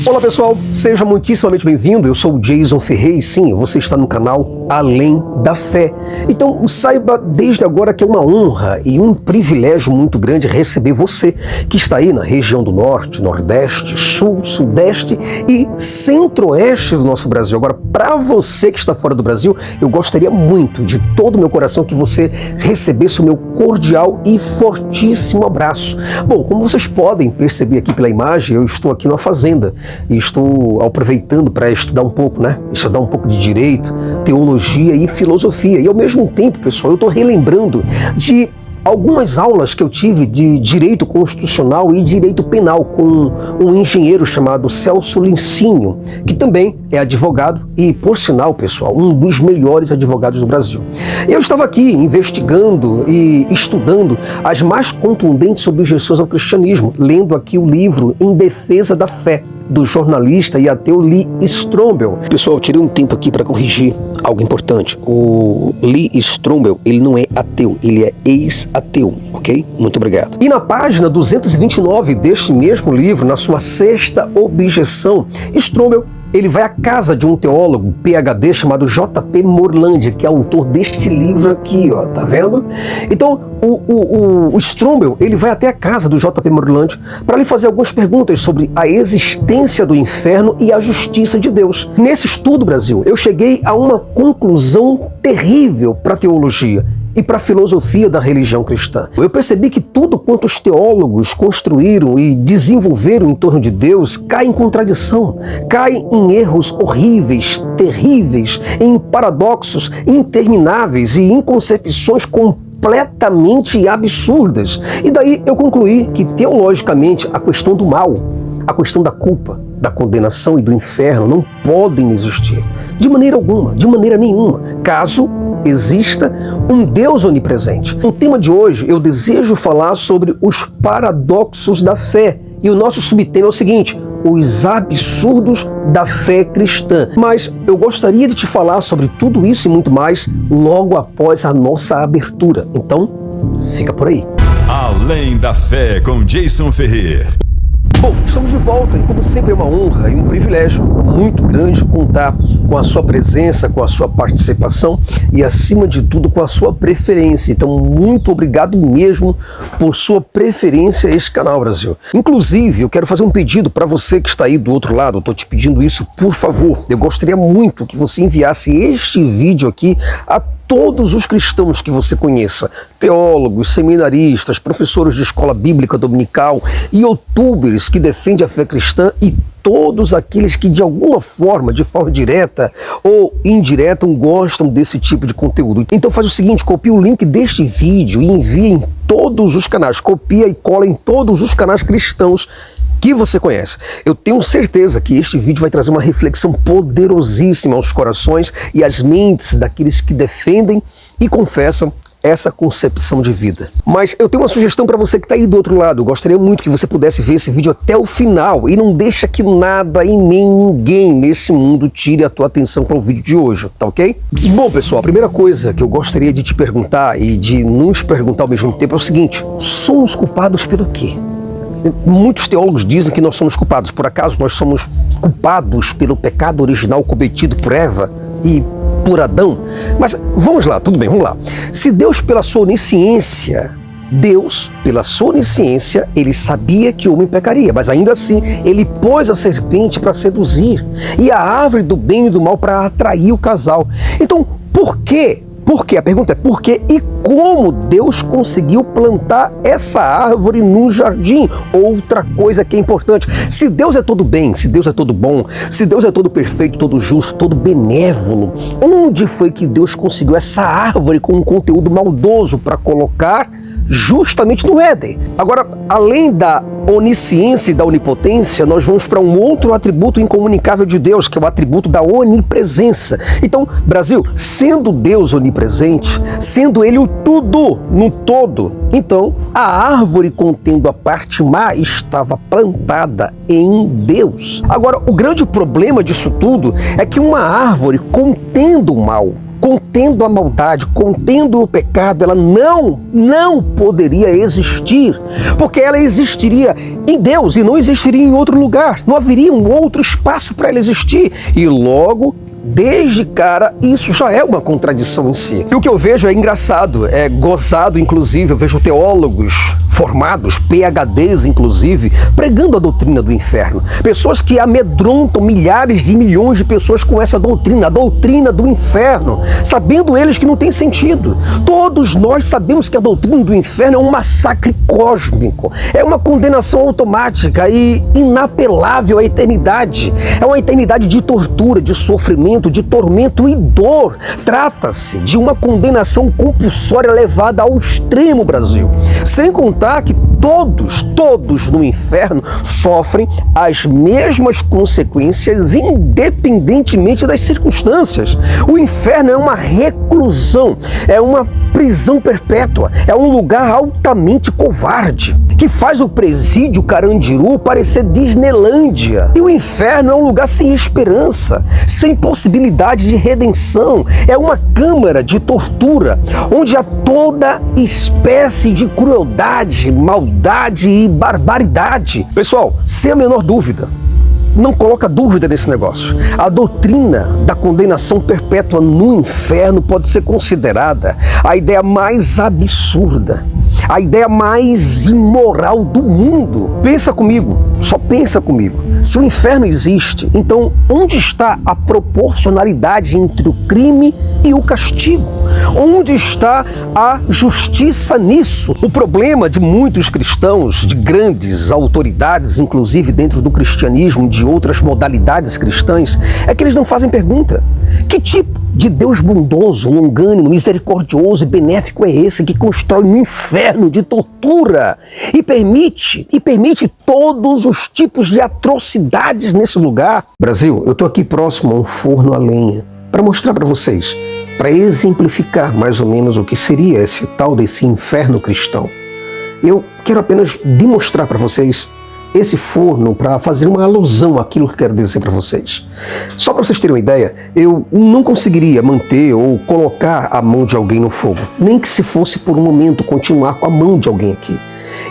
Olá pessoal, seja muitíssimamente bem-vindo. Eu sou o Jason Ferreira e sim, você está no canal Além da Fé. Então saiba desde agora que é uma honra e um privilégio muito grande receber você que está aí na região do Norte, Nordeste, Sul, Sudeste e Centro-Oeste do nosso Brasil. Agora, para você que está fora do Brasil, eu gostaria muito, de todo o meu coração, que você recebesse o meu cordial e fortíssimo abraço. Bom, como vocês podem perceber aqui pela imagem, eu estou aqui numa fazenda. E estou aproveitando para estudar um pouco, Estudar um pouco de direito, teologia e filosofia. E ao mesmo tempo, pessoal, eu estou relembrando de algumas aulas que eu tive de direito constitucional e direito penal com um engenheiro chamado Celso Lincinho, que também é advogado e, por sinal, pessoal, um dos melhores advogados do Brasil. Eu estava aqui investigando e estudando as mais contundentes objeções ao cristianismo, lendo aqui o livro Em Defesa da Fé, do jornalista e ateu Lee Strobel. Pessoal, eu tirei um tempo aqui para corrigir algo importante. O Lee Strobel, ele não é ateu, ele é ex-ateu, ok? Muito obrigado. E na página 229 deste mesmo livro, na sua sexta objeção, Strobel, ele vai à casa de um teólogo PhD chamado J.P. Morlandi, que é autor deste livro aqui, ó, tá vendo? Então, o Strobel, ele vai até a casa do J.P. Morlandi para lhe fazer algumas perguntas sobre a existência do inferno e a justiça de Deus. Nesse estudo, Brasil, eu cheguei a uma conclusão terrível para a teologia e para a filosofia da religião cristã. Eu percebi que tudo quanto os teólogos construíram e desenvolveram em torno de Deus cai em contradição, cai em erros horríveis, terríveis, em paradoxos intermináveis e em concepções completamente absurdas. E daí eu concluí que, teologicamente, a questão do mal, a questão da culpa, da condenação e do inferno não podem existir de maneira alguma, de maneira nenhuma, caso exista um Deus onipresente. No tema de hoje eu desejo falar sobre os paradoxos da fé e o nosso subtema é o seguinte: os absurdos da fé cristã. Mas eu gostaria de te falar sobre tudo isso e muito mais logo após a nossa abertura. Então, fica por aí. Além da Fé com Jason Ferreira. Bom, estamos de volta e como sempre é uma honra e um privilégio muito grande contar com a sua presença, com a sua participação e acima de tudo com a sua preferência. Então muito obrigado mesmo por sua preferência a este canal, Brasil. Inclusive eu quero fazer um pedido para você que está aí do outro lado, eu estou te pedindo isso, por favor. Eu gostaria muito que você enviasse este vídeo aqui a todos os cristãos que você conheça, teólogos, seminaristas, professores de escola bíblica dominical, youtubers que defendem a fé cristã e todos aqueles que de alguma forma, de forma direta ou indireta, gostam desse tipo de conteúdo. Então faz o seguinte, copia o link deste vídeo e envia em todos os canais, copia e cola em todos os canais cristãos que você conhece. Eu tenho certeza que este vídeo vai trazer uma reflexão poderosíssima aos corações e às mentes daqueles que defendem e confessam essa concepção de vida. Mas eu tenho uma sugestão para você que está aí do outro lado. Eu gostaria muito que você pudesse ver esse vídeo até o final e não deixa que nada e nem ninguém nesse mundo tire a tua atenção para o vídeo de hoje, tá ok? Bom, pessoal, a primeira coisa que eu gostaria de te perguntar e de nos perguntar ao mesmo tempo é o seguinte: somos culpados pelo quê? Muitos teólogos dizem que nós somos culpados. Por acaso nós somos culpados pelo pecado original cometido por Eva e por Adão? Mas vamos lá, tudo bem, vamos lá. Se Deus, pela sua onisciência, ele sabia que o homem pecaria, mas ainda assim ele pôs a serpente para seduzir e a árvore do bem e do mal para atrair o casal. Então, por quê? Por quê? A pergunta é por quê e como Deus conseguiu plantar essa árvore no jardim? Outra coisa que é importante: se Deus é todo bem, se Deus é todo bom, se Deus é todo perfeito, todo justo, todo benévolo, onde foi que Deus conseguiu essa árvore com um conteúdo maldoso para colocar justamente no Éden? Agora, além da onisciência e da onipotência, nós vamos para um outro atributo incomunicável de Deus, que é o atributo da onipresença. Então, Brasil, sendo Deus onipresente, sendo Ele o tudo no todo, então a árvore contendo a parte má estava plantada em Deus. Agora, o grande problema disso tudo é que uma árvore contendo o mal, contendo a maldade, contendo o pecado, ela não poderia existir, porque ela existiria em Deus e não existiria em outro lugar, não haveria um outro espaço para ela existir, e logo, desde cara, isso já é uma contradição em si. E o que eu vejo é engraçado, é gozado, inclusive, eu vejo teólogos formados, PhDs inclusive, pregando a doutrina do inferno. Pessoas que amedrontam milhares de milhões de pessoas com essa doutrina, a doutrina do inferno, sabendo eles que não tem sentido. Todos nós sabemos que a doutrina do inferno é um massacre cósmico, é uma condenação automática e inapelável à eternidade. É uma eternidade de tortura, de sofrimento, de tormento e dor. Trata-se de uma condenação compulsória levada ao extremo, Brasil. Sem contar que todos no inferno sofrem as mesmas consequências independentemente das circunstâncias. O inferno é uma reclusão, é uma prisão perpétua, é um lugar altamente covarde, que faz o presídio Carandiru parecer Disneylândia. E o inferno é um lugar sem esperança, sem possibilidade de redenção. É uma câmara de tortura, onde há toda espécie de crueldade, maldade e barbaridade. Pessoal, sem a menor dúvida, não coloca dúvida nesse negócio. A doutrina da condenação perpétua no inferno pode ser considerada a ideia mais absurda, a ideia mais imoral do mundo. Pensa comigo, só pensa comigo. Se o inferno existe, então onde está a proporcionalidade entre o crime e o castigo? Onde está a justiça nisso? O problema de muitos cristãos, de grandes autoridades, inclusive dentro do cristianismo, de outras modalidades cristãs, é que eles não fazem pergunta. Que tipo de Deus bondoso, longânimo, misericordioso e benéfico é esse que constrói um inferno de tortura e permite todos os tipos de atrocidades nesse lugar? Brasil, eu estou aqui próximo a um forno a lenha para mostrar para vocês, para exemplificar mais ou menos o que seria esse tal desse inferno cristão. Eu quero apenas demonstrar para vocês esse forno para fazer uma alusão àquilo que eu quero dizer para vocês. Só para vocês terem uma ideia, eu não conseguiria manter ou colocar a mão de alguém no fogo, nem que se fosse por um momento continuar com a mão de alguém aqui.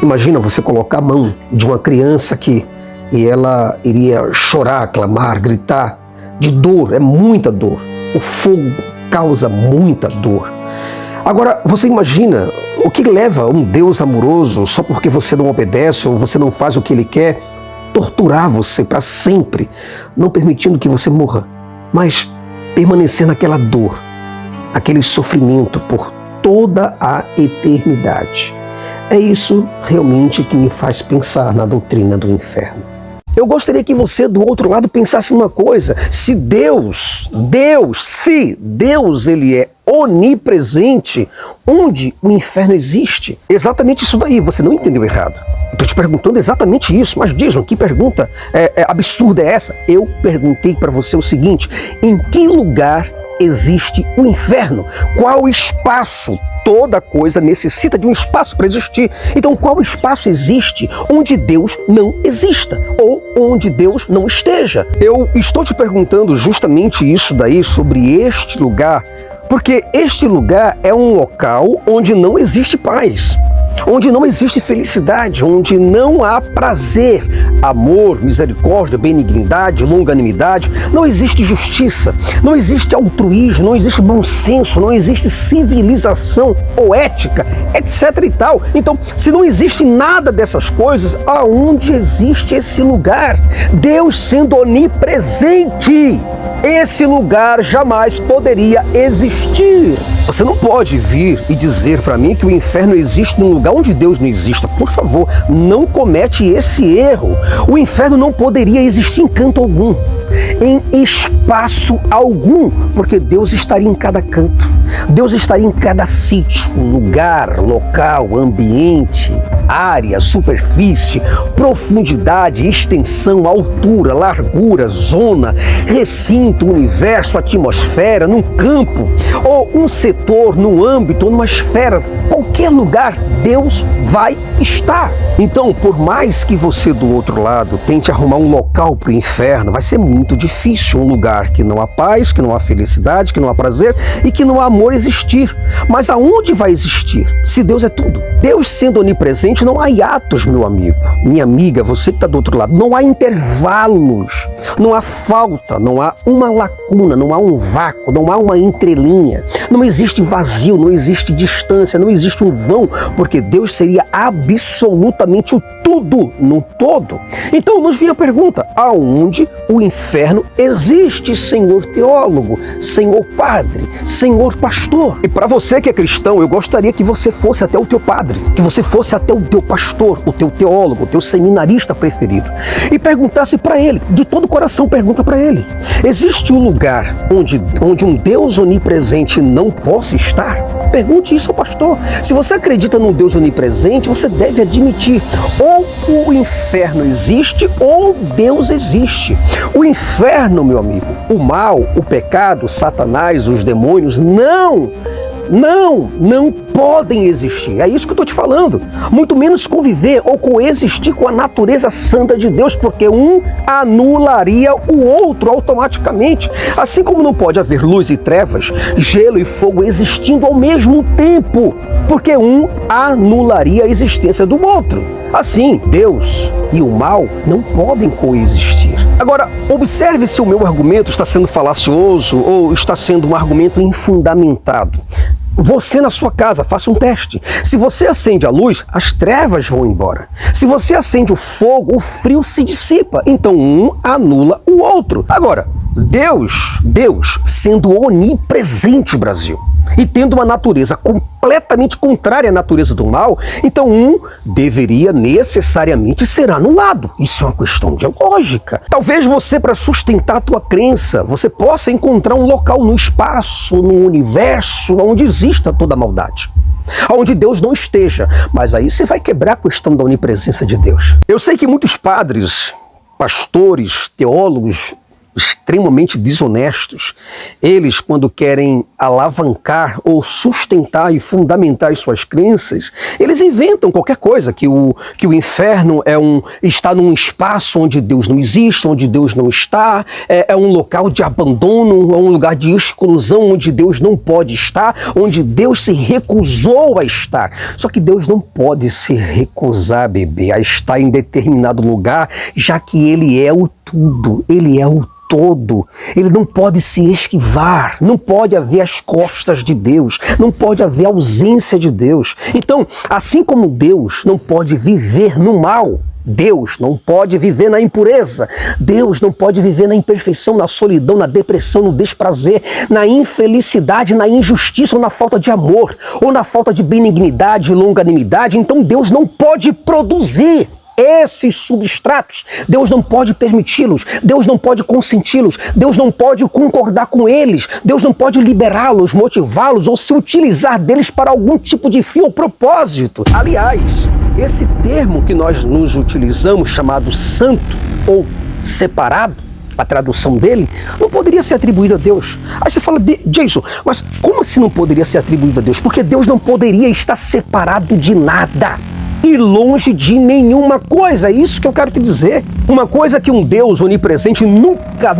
Imagina você colocar a mão de uma criança aqui e ela iria chorar, clamar, gritar de dor, é muita dor. O fogo causa muita dor. Agora, você imagina o que leva um Deus amoroso, só porque você não obedece ou você não faz o que Ele quer, torturar você para sempre, não permitindo que você morra, mas permanecer naquela dor, aquele sofrimento por toda a eternidade. É isso realmente que me faz pensar na doutrina do inferno. Eu gostaria que você do outro lado pensasse numa coisa: se Deus ele é onipresente, onde o inferno existe? Exatamente isso daí, você não entendeu errado. Estou te perguntando exatamente isso, mas Jason, que pergunta absurda é essa? Eu perguntei para você o seguinte: em que lugar existe o inferno? Qual espaço? Toda coisa necessita de um espaço para existir. Então, qual espaço existe onde Deus não exista? Ou onde Deus não esteja? Eu estou te perguntando justamente isso daí, sobre este lugar, porque este lugar é um local onde não existe paz, onde não existe felicidade, onde não há prazer, amor, misericórdia, benignidade, longanimidade, não existe justiça, não existe altruísmo, não existe bom senso, não existe civilização ou ética, etc e tal. Então, se não existe nada dessas coisas, aonde existe esse lugar? Deus sendo onipresente, esse lugar jamais poderia existir. Você não pode vir e dizer para mim que o inferno existe num lugar onde Deus não exista. Por favor, não comete esse erro. O inferno não poderia existir em canto algum, em espaço algum, porque Deus estaria em cada canto. Deus estaria em cada sítio, lugar, local, ambiente. área, superfície, profundidade, extensão, altura, largura, zona, recinto, universo, atmosfera, num campo, ou um setor, num âmbito, numa esfera, qualquer lugar, Deus vai estar. Então, por mais que você do outro lado tente arrumar um local para o inferno, vai ser muito difícil um lugar que não há paz, que não há felicidade, que não há prazer e que não há amor existir. Mas aonde vai existir? Se Deus é tudo. Deus sendo onipresente, não há hiatos, meu amigo, minha amiga, você que está do outro lado. Não há intervalos, não há falta, não há uma lacuna, não há um vácuo, não há uma entrelinha. Não existe vazio, não existe distância, não existe um vão, porque Deus seria absolutamente o tudo no todo. Então nos vem a pergunta: aonde o inferno existe, senhor teólogo, senhor padre, senhor pastor? E para você que é cristão, eu gostaria que você fosse até o teu padre, que você fosse até o teu pastor, o teu teólogo, o teu seminarista preferido, e perguntasse para ele, de todo o coração pergunta para ele: existe um lugar onde um Deus onipresente não possa estar? Pergunte isso ao pastor. Se você acredita num Deus onipresente, você deve admitir: ou o inferno existe, ou Deus existe. O inferno, meu amigo, o mal, o pecado, Satanás, os demônios, não podem existir. É isso que eu estou te falando. Muito menos conviver ou coexistir com a natureza santa de Deus, porque um anularia o outro automaticamente. Assim como não pode haver luz e trevas, gelo e fogo existindo ao mesmo tempo, porque um anularia a existência do outro. Assim, Deus e o mal não podem coexistir. Agora, observe se o meu argumento está sendo falacioso ou está sendo um argumento infundamentado. Você na sua casa, faça um teste. Se você acende a luz, as trevas vão embora. Se você acende o fogo, o frio se dissipa. Então um anula o outro. Agora, Deus sendo onipresente, Brasil, e tendo uma natureza completamente contrária à natureza do mal, então um deveria necessariamente ser anulado. Isso é uma questão de lógica. Talvez você, para sustentar a tua crença, você possa encontrar um local no espaço, no universo, onde exista toda a maldade, onde Deus não esteja. Mas aí você vai quebrar a questão da onipresença de Deus. Eu sei que muitos padres, pastores, teólogos extremamente desonestos, eles, quando querem alavancar ou sustentar e fundamentar as suas crenças, eles inventam qualquer coisa, que o inferno está num espaço onde Deus não existe, onde Deus não está, é um local de abandono, é um lugar de exclusão onde Deus não pode estar, onde Deus se recusou a estar. Só que Deus não pode se recusar, bebê, a estar em determinado lugar, já que Ele é o tudo, Ele é o todo. Ele não pode se esquivar, não pode haver as costas de Deus, não pode haver ausência de Deus. Então, assim como Deus não pode viver no mal, Deus não pode viver na impureza, Deus não pode viver na imperfeição, na solidão, na depressão, no desprazer, na infelicidade, na injustiça ou na falta de amor, ou na falta de benignidade e longanimidade. Então Deus não pode produzir esses substratos, Deus não pode permiti-los, Deus não pode consenti-los, Deus não pode concordar com eles, Deus não pode liberá-los, motivá-los ou se utilizar deles para algum tipo de fim ou propósito. Aliás, esse termo que nós nos utilizamos, chamado santo ou separado, a tradução dele, não poderia ser atribuído a Deus. Aí você fala: Jason, mas como assim não poderia ser atribuído a Deus? Porque Deus não poderia estar separado de nada e longe de nenhuma coisa. É isso que eu quero te dizer. Uma coisa que um Deus onipresente nunca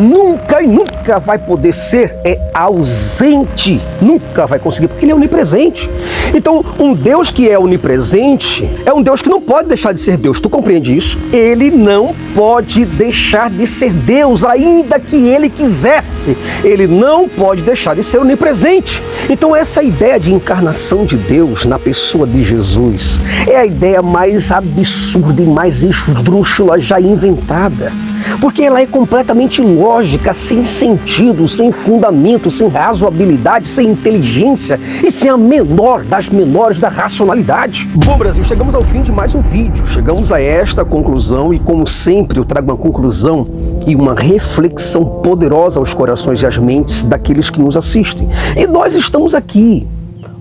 vai poder ser é ausente. Nunca vai conseguir, porque Ele é onipresente. Então, um Deus que é onipresente é um Deus que não pode deixar de ser Deus. Tu compreende isso? Ele não pode deixar de ser Deus, ainda que Ele quisesse. Ele não pode deixar de ser onipresente. Então, essa ideia de encarnação de Deus na pessoa de Jesus é a ideia mais absurda e mais esdrúxula já inventada, porque ela é completamente ilógica, sem sentido, sem fundamento, sem razoabilidade, sem inteligência e sem a menor das menores da racionalidade. Bom, Brasil, chegamos ao fim de mais um vídeo, chegamos a esta conclusão e, como sempre, eu trago uma conclusão e uma reflexão poderosa aos corações e às mentes daqueles que nos assistem. E nós estamos aqui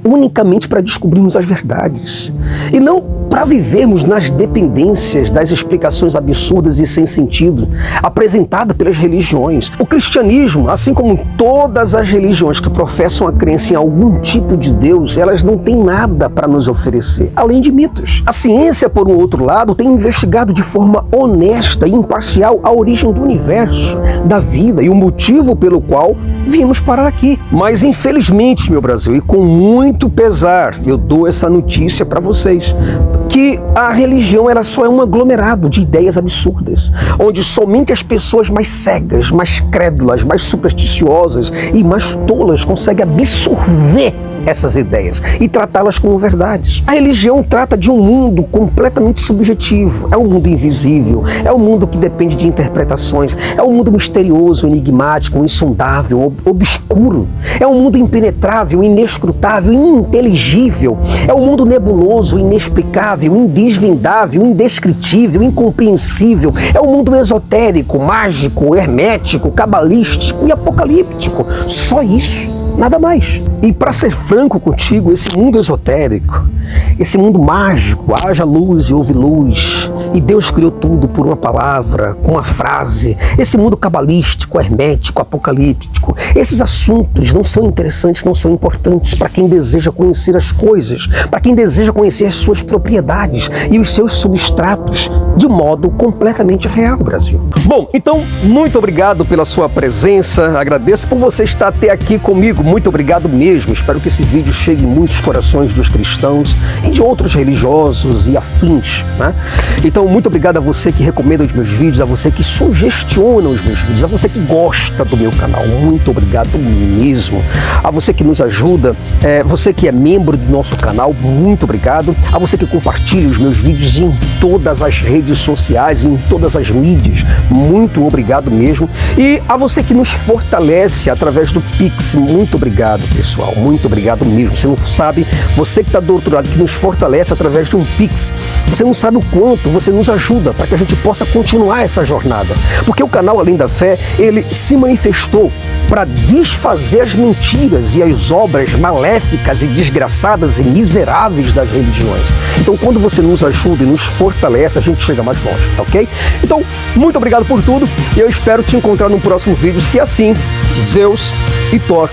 unicamente para descobrirmos as verdades e não para vivermos nas dependências das explicações absurdas e sem sentido apresentadas pelas religiões. O cristianismo, assim como todas as religiões que professam a crença em algum tipo de Deus, elas não têm nada para nos oferecer, além de mitos. A ciência, por um outro lado, tem investigado de forma honesta e imparcial a origem do universo, da vida e o motivo pelo qual vimos parar aqui. Mas infelizmente, meu Brasil, e com muito pesar, eu dou essa notícia para vocês, que a religião ela só é um aglomerado de ideias absurdas, onde somente as pessoas mais cegas, mais crédulas, mais supersticiosas e mais tolas conseguem absorver essas ideias e tratá-las como verdades. A religião trata de um mundo completamente subjetivo, é um mundo invisível, é um mundo que depende de interpretações, é um mundo misterioso, enigmático, insondável, obscuro, é um mundo impenetrável, inescrutável, ininteligível, é um mundo nebuloso, inexplicável, indesvendável, indescritível, incompreensível, é um mundo esotérico, mágico, hermético, cabalístico e apocalíptico. Só isso. Nada mais. E para ser franco contigo, esse mundo esotérico, esse mundo mágico, haja luz e houve luz, e Deus criou tudo por uma palavra, com uma frase, esse mundo cabalístico, hermético, apocalíptico, esses assuntos não são interessantes, não são importantes para quem deseja conhecer as coisas, para quem deseja conhecer as suas propriedades e os seus substratos de modo completamente real, Brasil. Bom, então, muito obrigado pela sua presença, agradeço por você estar até aqui comigo. Muito obrigado mesmo. Espero que esse vídeo chegue em muitos corações dos cristãos e de outros religiosos e afins, né? Então, muito obrigado a você que recomenda os meus vídeos, a você que sugestiona os meus vídeos, a você que gosta do meu canal. Muito obrigado mesmo. A você que nos ajuda, você que é membro do nosso canal, muito obrigado. A você que compartilha os meus vídeos em todas as redes sociais, em todas as mídias, muito obrigado mesmo. E a você que nos fortalece através do Pix, muito obrigado, pessoal, muito obrigado mesmo. Você não sabe, você que está do outro lado, que nos fortalece através de um Pix, você não sabe o quanto você nos ajuda para que a gente possa continuar essa jornada. Porque o canal Além da Fé, ele se manifestou para desfazer as mentiras e as obras maléficas e desgraçadas e miseráveis das religiões. Então, quando você nos ajuda e nos fortalece, a gente chega mais longe, ok? Então, muito obrigado por tudo e eu espero te encontrar no próximo vídeo, se assim Zeus e Thor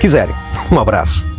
quiserem. Um abraço.